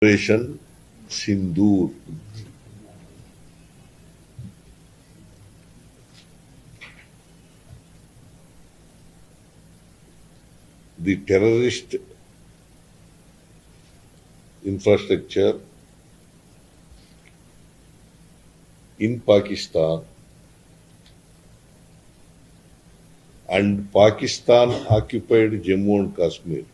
Operation Sindoor. The terrorist infrastructure in Pakistan and Pakistan occupied Jammu and Kashmir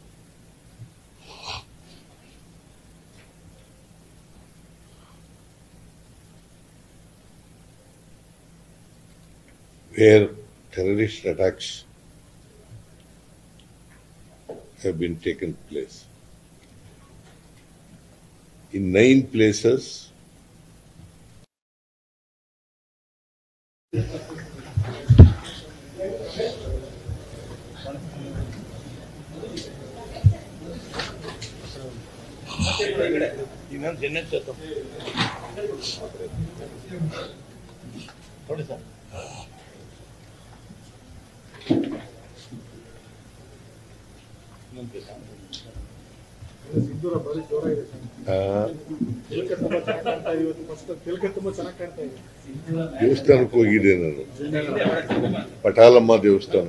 where terrorist attacks have been taken place. In 9 places, ಸಿಂಧೂರ ಬರೀ ಜೋರಾಗಿದೆ sir. ತಿಲಕ ತುಂಬಾ ಚೆನ್ನಾಗಿ ಕಾಣ್ತಾ ಇದೆ ಇವತ್ತು. First ತಿಲಕ ತುಂಬಾ ಚೆನ್ನಾಗಿ ಕಾಣ್ತಾ ಇದೆ. ದೇವಸ್ಥಾನಕ್ಕೆ ಹೋಗಿದ್ದೆ ನಾನು. ಪಟಾಲಮ್ಮ ದೇವಸ್ಥಾನ,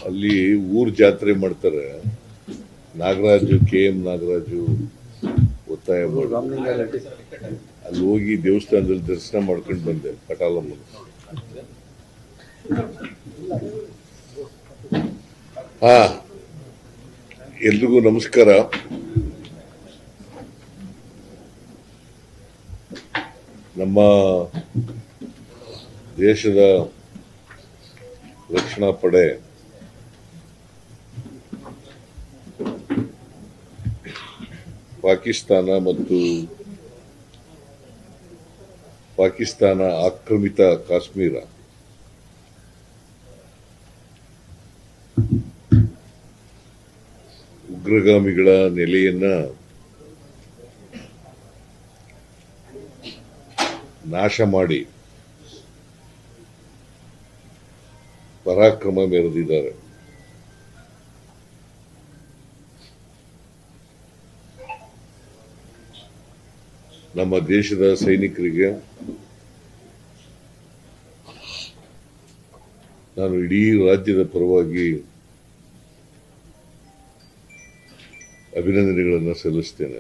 ಅಲ್ಲಿ ಊರ್ ಜಾತ್ರೆ ಮಾಡ್ತಾರೆ. ನಾಗರಾಜು, KM ನಾಗರಾಜು ಒತ್ತಾಯ ಮಾಡಿ ಅಲ್ಲಿ ಹೋಗಿ ದೇವಸ್ಥಾನದಲ್ಲಿ ದರ್ಶನ ಮಾಡ್ಕೊಂಡು ಬಂದೆ. ಪಟಾಲಮ್ಮ ಎಲ್ರಿಗೂ ನಮಸ್ಕಾರ. ನಮ್ಮ ದೇಶದ ರಕ್ಷಣಾ ಪಡೆ ಪಾಕಿಸ್ತಾನ ಮತ್ತು ಪಾಕಿಸ್ತಾನ ಆಕ್ರಮಿತ ಕಾಶ್ಮೀರ ಉಗ್ರಗಾಮಿಗಳ ನೆಲೆಯನ್ನ ನಾಶ ಮಾಡಿ ಪರಾಕ್ರಮ ಮೆರೆದಿದ್ದಾರೆ. ನಮ್ಮ ದೇಶದ ಸೈನಿಕರಿಗೆ ನಾನು ಇಡೀ ರಾಜ್ಯದ ಪರವಾಗಿ ಅಭಿನಂದನೆಗಳನ್ನು ಸಲ್ಲಿಸ್ತೇನೆ.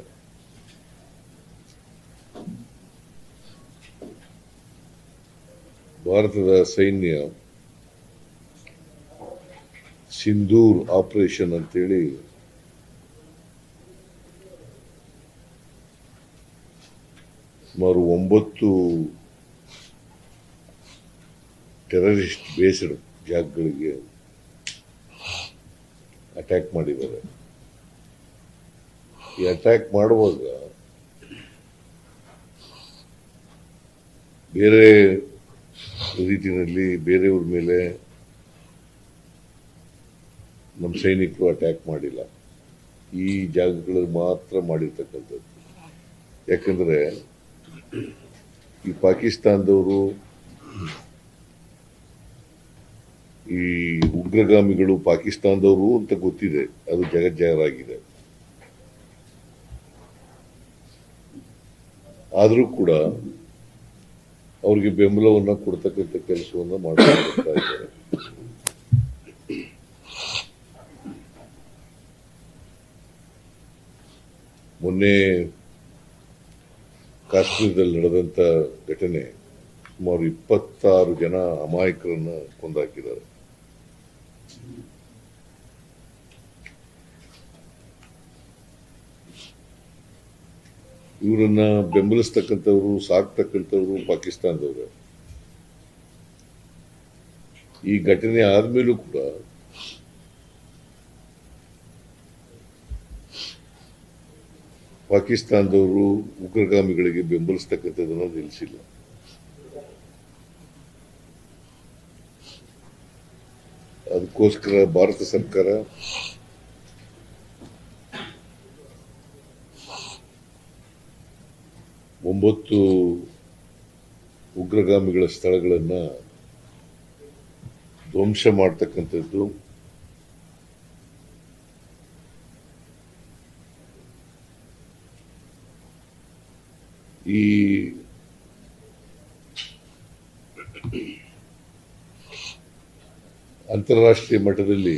ಭಾರತದ ಸೈನ್ಯ ಸಿಂಧೂರ್ ಆಪರೇಷನ್ ಅಂತೇಳಿ ಸುಮಾರು 9 ಟೆರರಿಸ್ಟ್ ಬೇಸ್ಡ್ ಜಾಗಗಳಿಗೆ ಅಟ್ಯಾಕ್ ಮಾಡಿದ್ದಾರೆ. ಈ ಅಟ್ಯಾಕ್ ಮಾಡುವಾಗ ಬೇರೆ ರೀತಿಯಲ್ಲಿ ಬೇರೆಯವ್ರ ಮೇಲೆ ನಮ್ಮ ಸೈನಿಕರು ಅಟ್ಯಾಕ್ ಮಾಡಿಲ್ಲ. ಈ ಜಾಗಗಳಲ್ಲಿ ಮಾತ್ರ ಮಾಡಿರ್ತಕ್ಕಂಥದ್ದು. ಯಾಕಂದ್ರೆ ಈ ಪಾಕಿಸ್ತಾನದವರು, ಈ ಉಗ್ರಗಾಮಿಗಳು ಪಾಕಿಸ್ತಾನದವರು ಅಂತ ಗೊತ್ತಿದೆ, ಅದು ಜಗಜ್ಜಾಹೀರಾಗಿದೆ. ಆದರೂ ಕೂಡ ಅವ್ರಿಗೆ ಬೆಂಬಲವನ್ನ ಕೊಡ್ತಕ್ಕಂಥ ಕೆಲಸವನ್ನ ಮಾಡ್ತಾ ಇದ್ದಾರೆ. ಮೊನ್ನೆ ಕಾಶ್ಮೀರದಲ್ಲಿ ನಡೆದಂತ ಘಟನೆ ಸುಮಾರು 26 ಜನ ಅಮಾಯಕರನ್ನ ಕೊಂದಾಕಿದ್ದಾರೆ. ಇವರನ್ನ ಬೆಂಬಲಿಸ್ತಕ್ಕಂಥವ್ರು, ಸಾಕ್ತಕ್ಕಂಥವ್ರು ಪಾಕಿಸ್ತಾನದವರು. ಈ ಘಟನೆ ಆದ್ಮೇಲೂ ಕೂಡ ಪಾಕಿಸ್ತಾನದವರು ಉಗ್ರಗಾಮಿಗಳಿಗೆ ಬೆಂಬಲಿಸ್ತಕ್ಕಂಥದ್ದನ್ನ ನಿಲ್ಲಿಸಿಲ್ಲ. ಅದಕ್ಕೋಸ್ಕರ ಭಾರತ ಸರ್ಕಾರ ಒಂಬತ್ತು ಉಗ್ರಗಾಮಿಗಳ ಸ್ಥಳಗಳನ್ನ ಧ್ವಂಸ ಮಾಡ್ತಕ್ಕಂಥದ್ದು, ಈ ಅಂತಾರಾಷ್ಟ್ರೀಯ ಮಟ್ಟದಲ್ಲಿ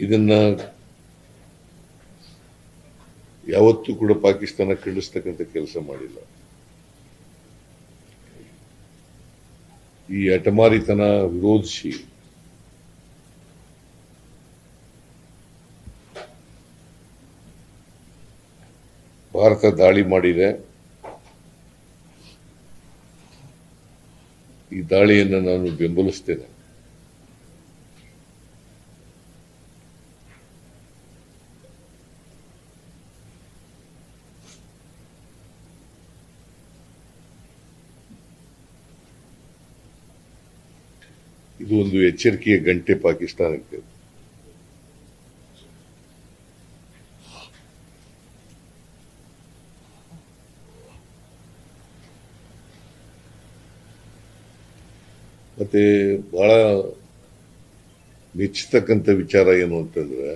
ಇದನ್ನ ಯಾವತ್ತೂ ಕೂಡ ಪಾಕಿಸ್ತಾನ ಖಂಡಿಸ್ತಕ್ಕಂಥ ಕೆಲಸ ಮಾಡಿಲ್ಲ. ಈ ಹಠಮಾರಿತನ ವಿರೋಧಿಸಿ ಭಾರತ ದಾಳಿ ಮಾಡಿದೆ. ಈ ದಾಳಿಯನ್ನು ನಾನು ಬೆಂಬಲಿಸ್ತೇನೆ. ಇದು ಒಂದು ಎಚ್ಚರಿಕೆಯ ಗಂಟೆ ಪಾಕಿಸ್ತಾನಕ್ಕೆ. ಮತ್ತೆ ಬಹಳ ಮೆಚ್ಚತಕ್ಕಂಥ ವಿಚಾರ ಏನು ಅಂತಂದ್ರೆ,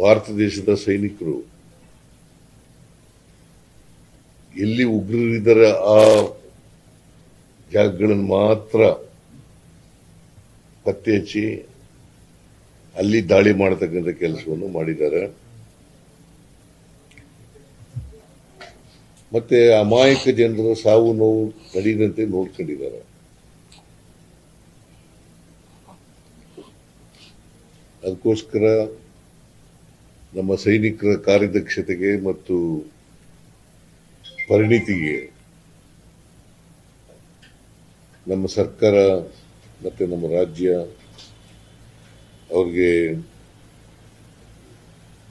ಭಾರತ ದೇಶದ ಸೈನಿಕರು ಎಲ್ಲಿ ಉಗ್ರರಿದ್ದಾರೆ ಆ ಜಾಗಗಳನ್ನು ಮಾತ್ರ ಪತ್ತೆ ಹಚ್ಚಿ ಅಲ್ಲಿ ದಾಳಿ ಮಾಡತಕ್ಕಂಥ ಕೆಲಸವನ್ನು ಮಾಡಿದ್ದಾರೆ. ಮತ್ತೆ ಅಮಾಯಕ ಜನರ ಸಾವು ನೋವು ನಡೆಯದಂತೆ ನೋಡ್ಕೊಂಡಿದ್ದಾರೆ. ಅದಕ್ಕೋಸ್ಕರ ನಮ್ಮ ಸೈನಿಕರ ಕಾರ್ಯದಕ್ಷತೆಗೆ ಮತ್ತು ಪರಿಣಿತಿಗೆ ನಮ್ಮ ಸರ್ಕಾರ ಮತ್ತೆ ನಮ್ಮ ರಾಜ್ಯ ಅವ್ರಿಗೆ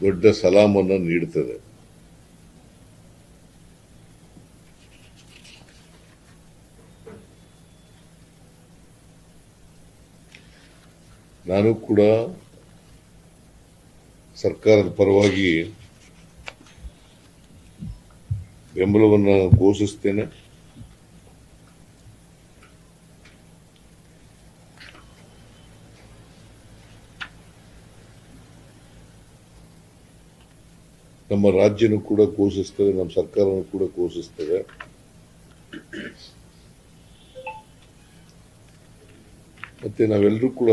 ದೊಡ್ಡ ಸಲಾಮನ್ನು ನೀಡುತ್ತದೆ. ನಾನು ಕೂಡ ಸರ್ಕಾರದ ಪರವಾಗಿ ಬೆಂಬಲವನ್ನು ಘೋಷಿಸ್ತೇನೆ. ನಮ್ಮ ರಾಜ್ಯನೂ ಕೂಡ ಘೋಷಿಸ್ತದೆ, ನಮ್ಮ ಸರ್ಕಾರನೂ ಕೂಡ ಘೋಷಿಸ್ತದೆ. ಮತ್ತೆ ನಾವೆಲ್ಲರೂ ಕೂಡ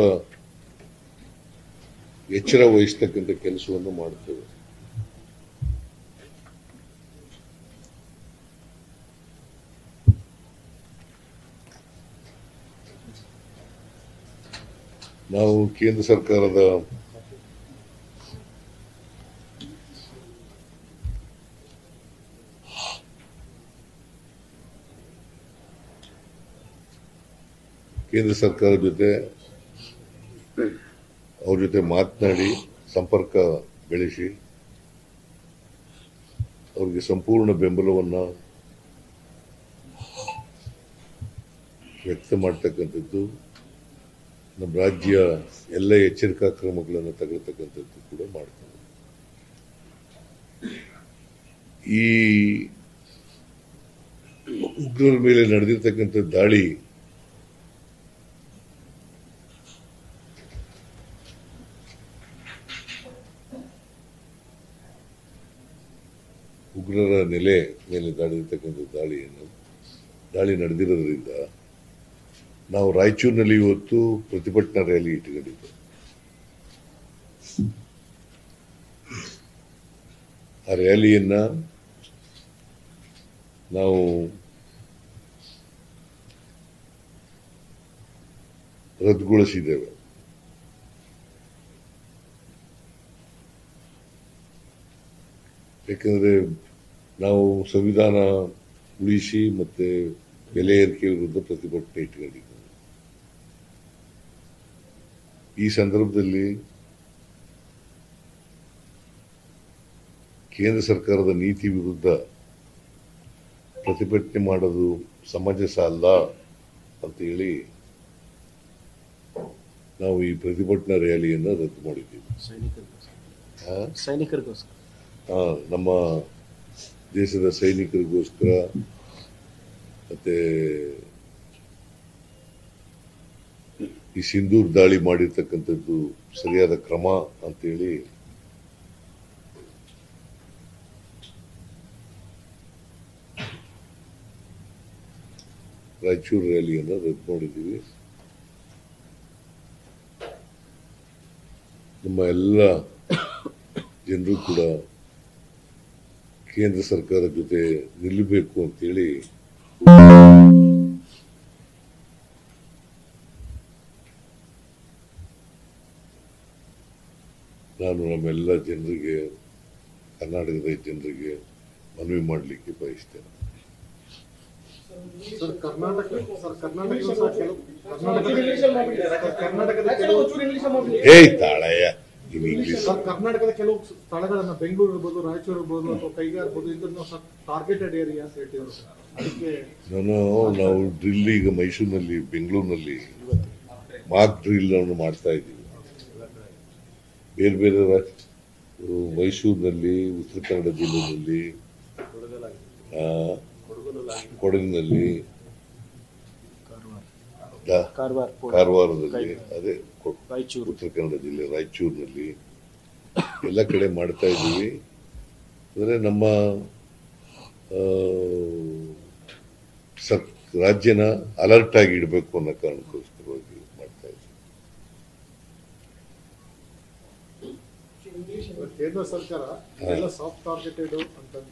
ಎಚ್ಚರ ವಹಿಸ್ತಕ್ಕಂಥ ಕೆಲಸವನ್ನು ಮಾಡ್ತೇವೆ. ನಾವು ಕೇಂದ್ರ ಸರ್ಕಾರದ ಜೊತೆ ಅವ್ರ ಜೊತೆ ಮಾತನಾಡಿ ಸಂಪರ್ಕ ಬೆಳೆಸಿ ಅವ್ರಿಗೆ ಸಂಪೂರ್ಣ ಬೆಂಬಲವನ್ನು ವ್ಯಕ್ತ ಮಾಡ್ತಕ್ಕಂಥದ್ದು, ನಮ್ಮ ರಾಜ್ಯ ಎಲ್ಲ ಎಚ್ಚರಿಕಾ ಕ್ರಮಗಳನ್ನು ತಗೊಳ್ತಕ್ಕಂಥದ್ದು ಕೂಡ ಮಾಡ್ತದೆ. ಈ ಉಗ್ರರ ಮೇಲೆ ನಡೆದಿರ್ತಕ್ಕಂಥ ದಾಳಿ ಉಗ್ರರ ನೆಲೆ ಮೇಲೆ ನಡೆದಿರ್ತಕ್ಕಂಥ ದಾಳಿ ನಡೆದಿರೋದ್ರಿಂದ ನಾವು ರಾಯಚೂರಿನಲ್ಲಿ ಇವತ್ತು ಪ್ರತಿಭಟನಾ ರ್ಯಾಲಿ ಇಟ್ಟುಕೊಂಡಿದ್ದೆ. ಆ ರ್ಯಾಲಿಯನ್ನ ನಾವು ರದ್ದುಗೊಳಿಸಿದ್ದೇವೆ. ಯಾಕಂದ್ರೆ ನಾವು ಸಂವಿಧಾನ ಉಳಿಸಿ ಮತ್ತೆ ಬೆಲೆ ಏರಿಕೆ ವಿರುದ್ಧ ಪ್ರತಿಭಟನೆ ಇಟ್ಟುಕೊಂಡಿದ್ದೇವೆ. ಈ ಸಂದರ್ಭದಲ್ಲಿ ಕೇಂದ್ರ ಸರ್ಕಾರದ ನೀತಿ ವಿರುದ್ಧ ಪ್ರತಿಭಟನೆ ಮಾಡೋದು ಸಮಂಜಸ ಅಲ್ಲ ಅಂತ ಹೇಳಿ ನಾವು ಈ ಪ್ರತಿಭಟನಾ ರ್ಯಾಲಿಯನ್ನು ರದ್ದು ಮಾಡಿದ್ದೀವಿ. ಸೈನಿಕರಿಗೋಸ್ಕರ ನಮ್ಮ ದೇಶದ ಸೈನಿಕರಿಗೋಸ್ಕರ ಮತ್ತೆ ಈ ಸಿಂಧೂರ್ ದಾಳಿ ಮಾಡಿರ್ತಕ್ಕಂಥದ್ದು ಸರಿಯಾದ ಕ್ರಮ ಅಂತೇಳಿ ರಾಯಚೂರು ರ್ಯಾಲಿಯನ್ನು ರದ್ದು ಮಾಡಿದ್ದೀವಿ. ನಮ್ಮ ಎಲ್ಲ ಜನರು ಕೂಡ ಕೇಂದ್ರ ಸರ್ಕಾರ ಜೊತೆ ನಿಲ್ಲಬೇಕು ಅಂತೇಳಿ ನಾನು ನಮ್ಮೆಲ್ಲ ಜನರಿಗೆ, ಕರ್ನಾಟಕದ ಜನರಿಗೆ ಮನವಿ ಮಾಡಲಿಕ್ಕೆ ಬಯಸ್ತೇನೆ. ಸರ್, ತಾಳಯ್ಯ ಇಂಗ್ಲಿಷ್. ಕರ್ನಾಟಕದ ಕೆಲವು ಸ್ಥಳಗಳನ್ನ ಬೆಂಗಳೂರು ಇರ್ಬೋದು, ರಾಯಚೂರು ಇರ್ಬೋದು, ಅಥವಾ ಕೈಗಾರ ಇರ್ಬೋದು, ಇದನ್ನು ಟಾರ್ಗೆಟೆಡ್ ಏರಿಯಾ ಅಂತ ಹೇಳ್ತಿದ್ರು ಸರ್. ಅದಕ್ಕೆ ನಾವು ಡ್ರಿಲ್ ಈಗ ಮೈಸೂರಿನಲ್ಲಿ, ಬೆಂಗಳೂರಿನಲ್ಲಿ ಮಾಕ್ ಡ್ರಿಲ್ ಅನ್ನು ಮಾಡ್ತಾ ಇದ್ದೀವಿ. ಬೇರೆ ಬೇರೆ ಮೈಸೂರಿನಲ್ಲಿ, ಉತ್ತರ ಕನ್ನಡ ಜಿಲ್ಲೆಯಲ್ಲಿ, ಕೊಡಗಿನಲ್ಲಿ, ಕಾರವಾರದಲ್ಲಿ, ಅದೇ ಉತ್ತರ ಕನ್ನಡ ಜಿಲ್ಲೆ ರಾಯಚೂರಿನಲ್ಲಿ ಎಲ್ಲ ಕಡೆ ಮಾಡ್ತಾ ಇದ್ದೀವಿ. ಅಂದರೆ ನಮ್ಮ ರಾಜ್ಯನ ಅಲರ್ಟ್ ಆಗಿ ಇಡಬೇಕು ಅನ್ನೋ ಕಾರಣಕ್ಕೋಸ್ಕರವಾಗಿ ಮಾಡ್ತಾ ಇದ್ದೀವಿ. ಕೇಂದ್ರ ಸರ್ಕಾರ ಸಾಫ್ಟ್ ಟಾರ್ಗೆಟೆಡ್ ಅಂತ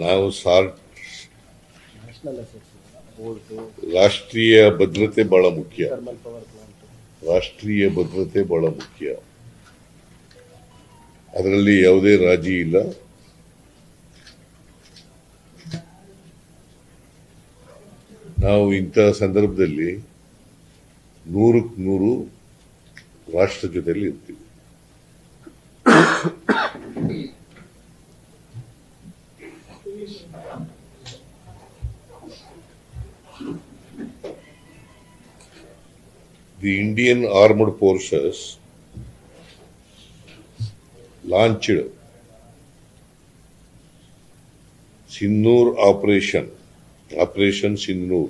ನಾವು ರಾಷ್ಟ್ರೀಯ ಭದ್ರತೆ ಬಹಳ ಮುಖ್ಯ. ರಾಷ್ಟ್ರೀಯ ಭದ್ರತೆ ಬಹಳ ಮುಖ್ಯ. ಅದರಲ್ಲಿ ಯಾವುದೇ ರಾಜಿ ಇಲ್ಲ. ನಾವು ಇಂತಹ ಸಂದರ್ಭದಲ್ಲಿ 100ಕ್ಕೆ 100 ರಾಷ್ಟ್ರ ಜೊತೆಯಲ್ಲಿ ಇರ್ತೀವಿ. The Indian Armed Forces launched Sindoor Operation Sindoor.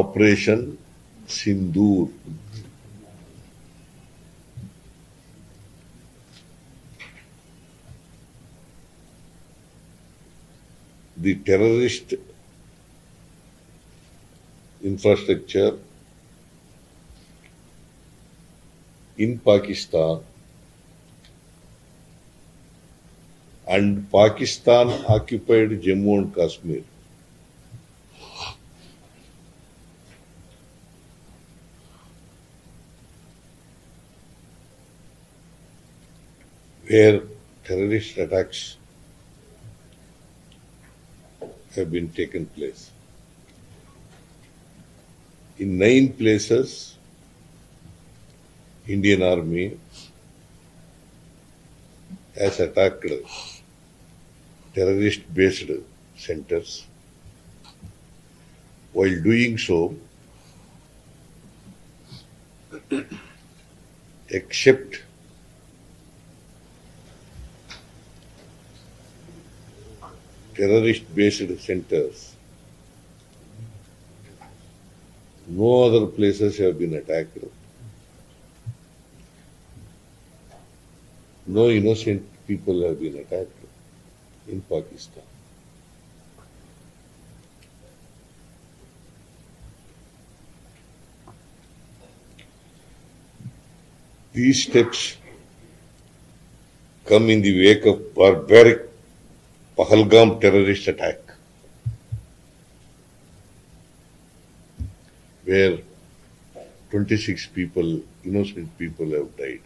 Operation Sindoor. The terrorist infrastructure in Pakistan and Pakistan occupied Jammu and Kashmir where terrorist attacks have been taken place. In 9 places, Indian Army has attacked terrorist-based centers. While doing so, except terrorist-based centers, no other places have been attacked. No innocent people have been attacked in Pakistan. These steps come in the wake of barbaric Pahalgam terrorist attack, where 26 people, innocent people, have died.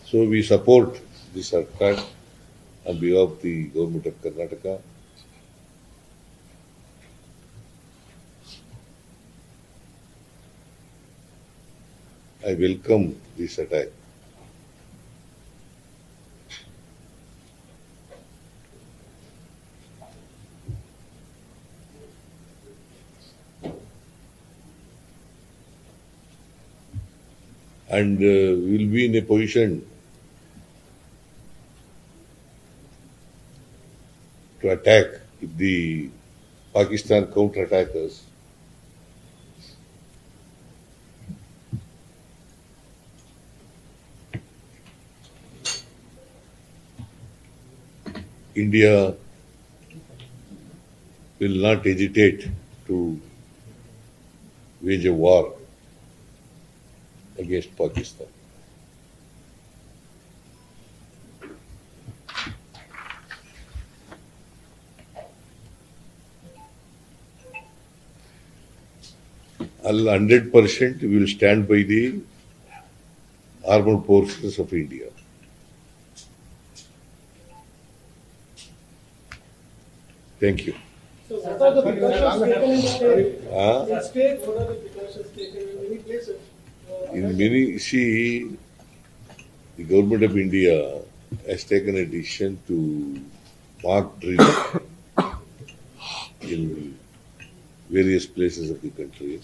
So we support this attack on behalf of the government of Karnataka. I welcome this attack. And we will be in a position to attack if the Pakistan counter-attack us. India will not hesitate to wage a war against Pakistan. All 100% we will stand by the armed forces of India. Thank you. So what are the precautions taken in state? Ah, In state, what are the precautions taken in many places? in many, see, the government of India has taken a decision to mock drill in various places of the country.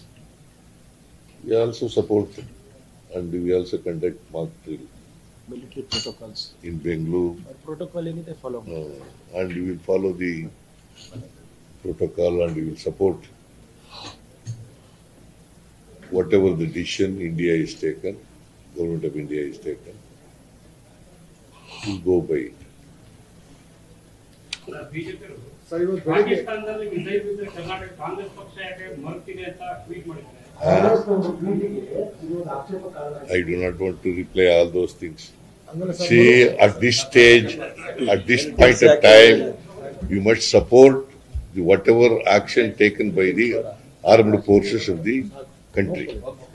We also support and we also conduct mock drill military protocols in Bengaluru. Protocol ಏನಿದೆ follow And we will follow the protocol and we will support whatever the decision India is taken, government of India is taken. We'll go by it. BJP sir ಇವತ್ತು ಬೆಳಿಗ್ಗೆ ಪಾಕಿಸ್ತಾನದಲ್ಲಿ missile ಬಿದ್ದರೆ ಕರ್ನಾಟಕ ಕಾಂಗ್ರೆಸ್ ಪಕ್ಷ ಯಾಕೆ ಮರ್ತಿದೆ ಅಂತ tweet ಮಾಡಿದ್ದಾರೆ. I do not want to reply all those things. ಅಂದ್ರೆ sir See, at this stage, at this point of time, you must support whatever action taken by the armed forces of the country.